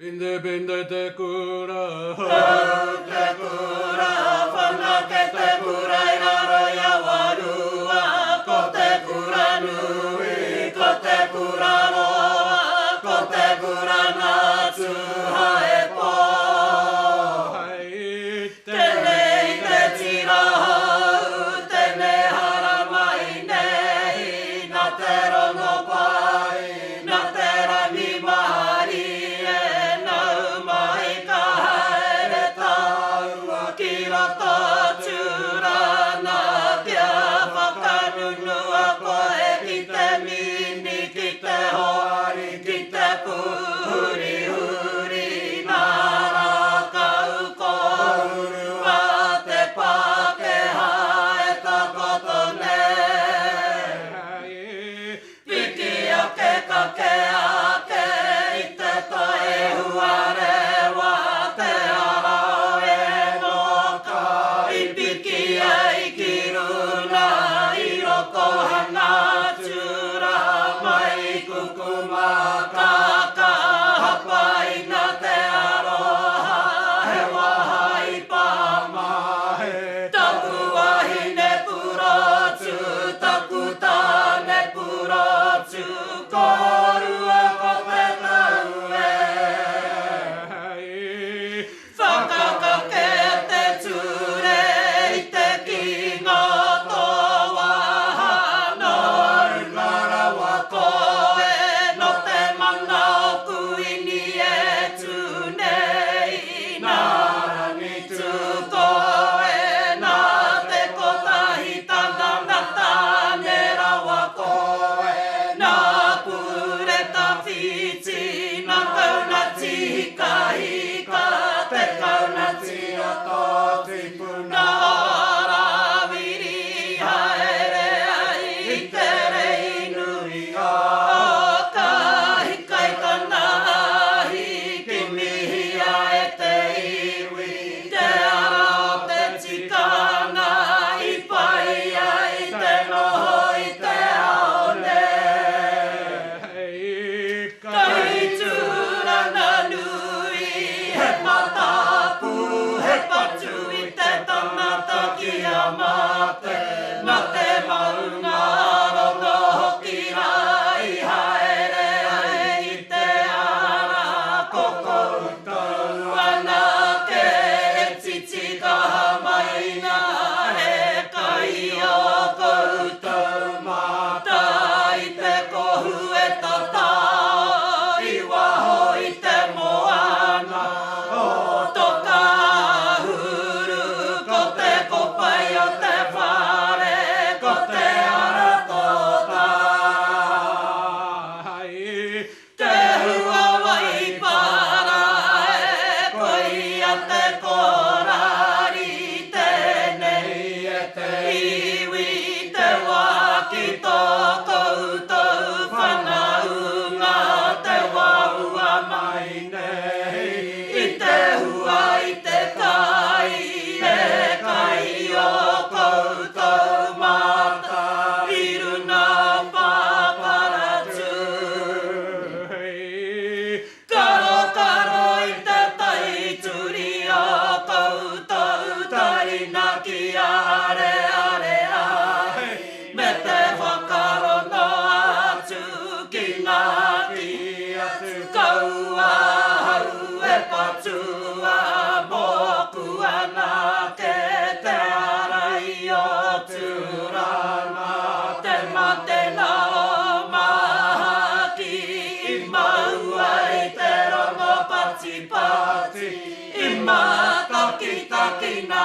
Pinde te kura. Te kura, whana ke te kura I raro ia warua. Ko te kura nui, ko te kura roa, ko te kura nātu hae pō. Tēnei te tira hau, tēnei hara mai nei, nā te rongo pai, nā te rangi mahari e nau mai ka haere taua ki roto tūrana kia whakanunua koe ki te mini, ki te hoari, ki te puhuri huri nā rākau kōrua te Pākehā e takotone. Piki ake kake ake I te tae huarewa te arao e noka I piki ai ki runa I roko hana tura mai kukuma kaka hapai na te aroha he waha I pāmahe taku wahine purotu taku tāne purotu korua ko te taue whakakake te ture I te kinga toa no ngarawa koe no te mana o kuini e tunei nā rangi tū koe nā te kotahi tana nā tāne rawa koe nā pureta whiti nā kaunati hika hika te kaunati o tō tipu nā rawiri haere ai I te rei nui o ka hika I ka nahi ki mihia e te iwi te ara o te tikana I pai ai te noho I te aone Kai tūrana nui he matapu he patu I te tangata ki a mate na te maunga rono hoki rai haere ai I te ara koko utau ana ke e titi ka mai ngā he kai o koutou mata I te kohu e tata I waho I te moana o toka huru ko te kopai o te whare ko te ara tota te hua wai para e koia te korari tēnei e te iwi te waki tō koutou whanaunga te waua mai nei I te hua I te kai e kai o koutou mata I runa paparatu Karo karo I te taituri o koutou tarina ki are are ai me te whakarono atu ki ngā ki atu kaua hau e patua moku ana ke te arai o tūrana te mate na o mahaki I maua I te rongo pati pati I mataki taki na